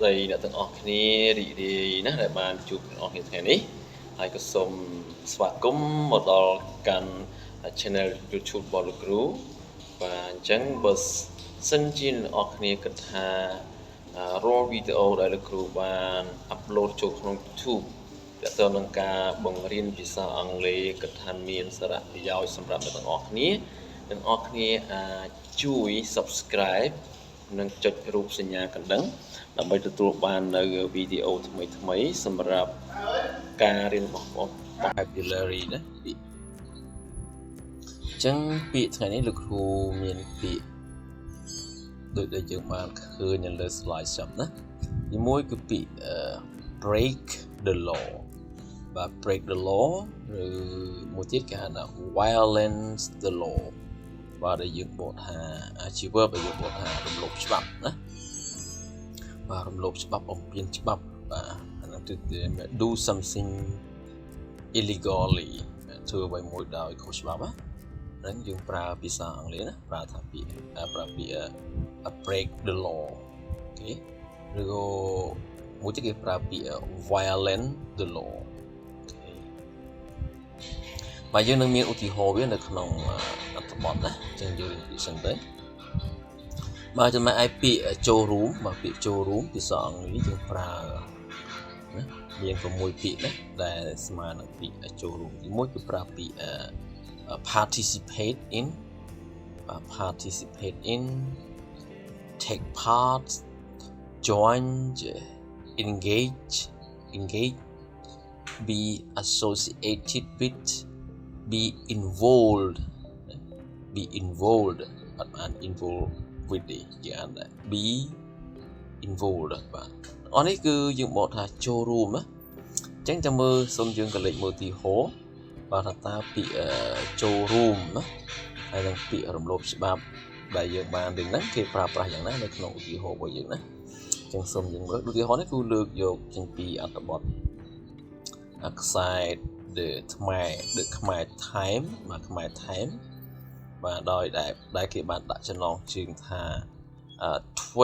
តីអ្នកទាំងអស់គ្នារីករាយណាស់ដែលបានជួបទាំងអស់គ្នាថ្ងៃនេះហើយក៏សូមស្វាគមន៍មកដល់កាន់ channel YouTube របស់លោកគ្រូបាទអញ្ចឹងបើសិនជាអ្នកទាំងអស់គ្នាគិតថារាល់វីដេអូដែលលោកគ្រូបានអាប់ឡូតចូលក្នុង YouTube ទាក់ទងនឹងការបង្រៀនភាសាអង់គ្លេសគិតថាមានសារៈប្រយោជន៍សម្រាប់អ្នកទាំងអស់គ្នាអាចជួយ Subscribe និងចុចរូបសញ្ញាកណ្ដឹងដើម្បីទទួលបាននៅវីដេអូថ្មីៗសម្រាប់ការរៀនរបស់បង vocabulary ណាពាក្យអញ្ចឹងពាក្យថ្ងៃនេះលោកគ្រូមានពាក្យដូចដែលយើងបានឃើញនៅលើ slide ចប់ណាទីមួយគឺពាក្យ break the law បាទ break the law ឬមួយទៀតគេហៅថា violence the law បាទដែលយើងបកថាជា verb ដែលយើងបកថារំលោភច្បាប់ណាបាទរំលោភច្បាប់បំពានច្បាប់បាទអានោះគឺ do something illegally ធ្វើអ្វីមួយដោយខុសច្បាប់ណាហ្នឹងយើងប្រើភាសាអង់គ្លេសណាប្រើពាក្យ break the law អូខេឬក៏មួយទៀតគេប្រើពាក្យ violate the law បាទយើងនឹងមានឧទាហរណ៍វានៅក្នុងអត្ថបទណាអញ្ចឹងយើងរៀនពីសិនទៅបាទចំណែកឯពាក្យចូលរួមបាទពាក្យចូលរួមភាសាអង់គ្លេសយើងប្រើណាមាន6ពាក្យណាដែលស្មើនឹងពាក្យចូលរួមទី1គឺប្រើពាក្យ participate in take part join engage be associated with be involved but involved with ជាអានដែរ be involved បាទអននេះគឺយើងបកថាចូលរួមណាអញ្ចឹងចាំមើលសូមយើងក៏លេខមើលទីហោបាទថាតើពាក្យចូលរួមណាហើយនឹងពាក្យរំលោភច្បាប់ដែលយើងបានរៀនហ្នឹងគេប្រើប្រាស់យ៉ាងណានៅក្នុងឧទាហរណ៍របស់យើងណាអញ្ចឹងសូមយើងមើលឧទាហរណ៍នេះគឺលើកយកចេញពីអត្ថបទខ្សែ the ខ្មែរ time បាទខ្មែរ time បាទដោយដែលគេបានដាក់ចំណងជើងថា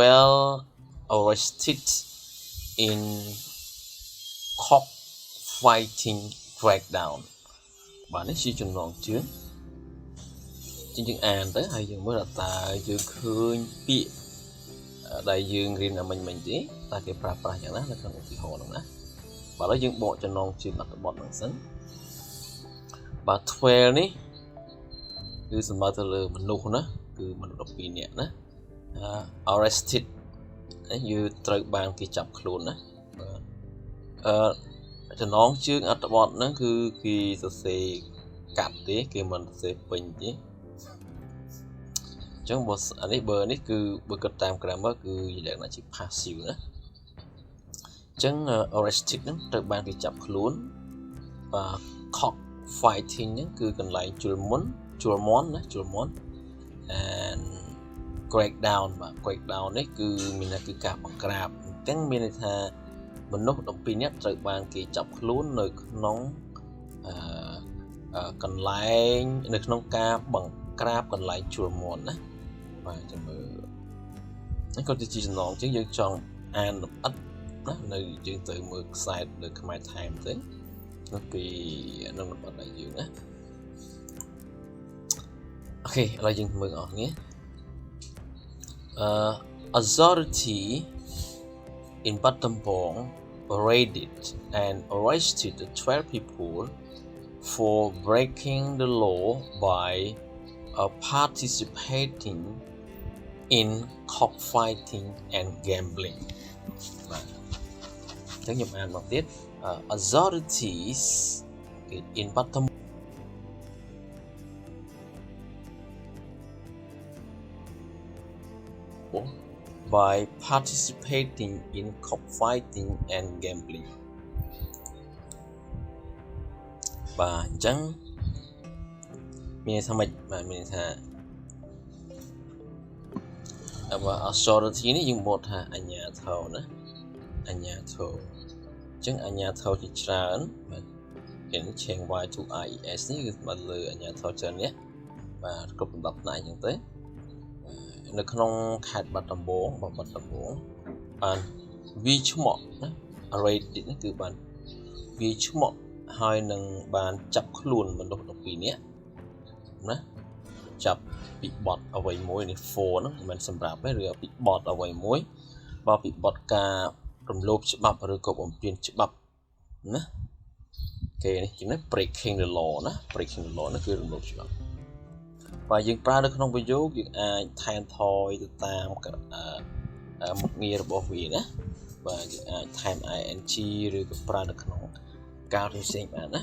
12 arrested in cockfighting breakdown បាទនេះជាចំណងជើងយើងអានទៅហើយយើងមើលថាតើយើងឃើញពាក្យដែលយើងរៀនមិញទេតើគេប្រើប្រាស់យ៉ាងណានៅក្នុងឧទាហរណ៍ហ្នឹងណាបាទឥឡូវយើងបកចំណងជើងអត្ថបទហ្នឹងសិនបាទ 12 នេះគឺសំដៅទៅលើមនុស្សណាគឺមនុស្ស12នាក់ណា arrested យើងត្រូវបានគេចាប់ខ្លួនណាបាទចំណងជើងអត្ថបទហ្នឹងគឺគេសរសេរកាត់ទេគេមិនសរសេរពេញទេអញ្ចឹងអានេះបើនេះគឺបើគិតតាម grammar គឺលក្ខណៈជា passive ណាអញ្ចឹង arrested ហ្នឹងត្រូវបានគេចាប់ខ្លួនបាទ cock fighting ហ្នឹងគឺកន្លែងជលមុនand break down បាទ break down នេះគឺមានន័យគឺការបង្ក្រាបអញ្ចឹងមានន័យថាមនុស្ស12នាក់ត្រូវបានគេចាប់ខ្លួននៅក្នុងកន្លែងនៅក្នុងការបង្ក្រាបកន្លែងជលមុនណាបាទចាំមើលនេះក៏ជាចំណងជាងយើងចង់អានលម្អិតណានៅយើងទៅមើលខ្សែនៅខ្មែរ time ទៅនៅពីនឹងលម្អិតឲ្យយើងណាអូខេឥឡូវយើងមើលអស់គ្នាauthority in Battambang raided and arrested 12 people for breaking the law by participating in cockfighting and gambling បាទអញ្ចឹងខ្ញុំអានមកទៀត authorities in Battambang by participating in cockfighting and gambling បាទអញ្ចឹងមានថាម៉េចបាទមានថាauthority នេះយើងបកថាអាជ្ញាធរណាអាជ្ញាធរអញ្ចឹងអាជ្ញាធរជាច្រើនបាទគេ change y to ies នេះគឺមកលើអាជ្ញាធរច្រើននេះបាទគ្រប់លំដាប់ផ្នែកអញ្ចឹងទៅនៅក្នុងខេត្តបាត់ដំបងបាន vi chmoណា array ទៀតនេះគឺបានវាឈ្មោះហើយនឹងបានចាប់ខ្លួនមនុស្ស12នាក់ណាចាប់ពីបត់អ្វីមួយនេះ for ហ្នឹងមិនសម្រាប់ទេឬពីបត់អ្វីមួយបើពីបត់ការរំលោភច្បាប់ឬក៏បំពានច្បាប់ណាគេនេះគេណា breaking the law ណា breaking the law នោះគឺរំលោភច្បាប់បើយើងប្រើនៅក្នុងប្រយោគយើងអាចថែមថយទៅតាមមុខងាររបស់វាណាបាទយើងអាចថែម ing ឬក៏ប្រើនៅក្នុងការផ្សេងបានណា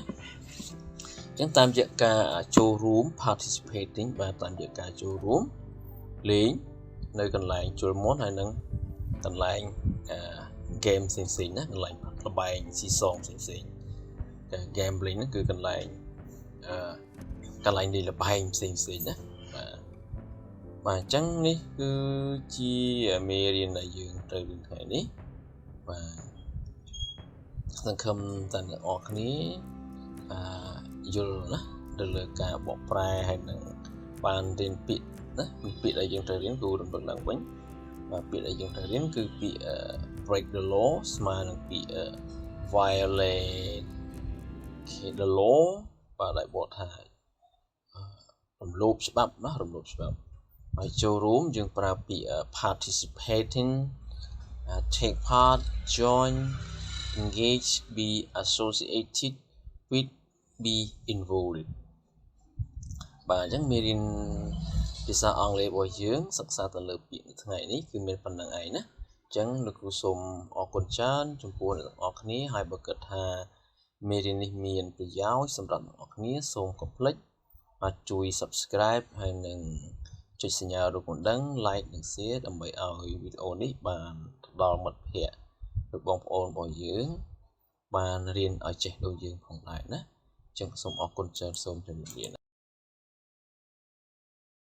អញ្ចឹងតាមរយៈការចូលរួម participating បាទតាមរយៈការចូលរួមលេងនៅកន្លែងជលមុនហើយនឹងកន្លែងgame ផ្សេងៗណាកន្លែងល្បែងស៊ីសងផ្សេងៗតែ gambling ហ្នឹងគឺកន្លែងលេងល្បែងផ្សេងៗណាបាទអញ្ចឹងនេះគឺជាមេរៀនដែលយើងត្រូវរៀនថ្ងៃនេះបាទសង្ឃឹមតែអ្នកនរគ្នាយល់ណាទៅលើការបកប្រែហើយនឹងបានរៀនពាក្យណាពាក្យដែលយើងត្រូវរៀនគឺរំលឹកឡើងវិញបាទពាក្យដែលយើងត្រូវរៀនគឺពាក្យ break the law ស្មើនឹងពាក្យ violate the law បាទដែលបកថារំលោភច្បាប់ណារំលោភច្បាប់ហើយចូលរួមយើងប្រើពាក្យ participating take part join engage be associated with be involved បាទអញ្ចឹងមេរៀនភាសាអង់គ្លេសរបស់យើងសិក្សាទៅលើពាក្យនៅថ្ងៃនេះគឺមានប៉ុណ្្នឹងឯងណាអញ្ចឹងលោកគ្រូសូមអរគុណច្រើនចំពោះអ្នកទាំងអស់គ្នាហើយបើគិតថាមេរៀននេះមានប្រយោជន៍សម្រាប់អ្នកទាំងអស់គ្នាសូមកុំភ្លេចជួយ subscribe ហើយនឹងចុចសញ្ញារូបកណ្ដឹង like និង share ដើម្បីឲ្យវីដេអូនេះបានដល់មិត្តភ័ក្តិឬបងប្អូនរបស់យើងបានរៀនឲ្យចេះដូចយើងផងដែរណាអញ្ចឹងសូមអរគុណច្រើនសូមជម្រាបលា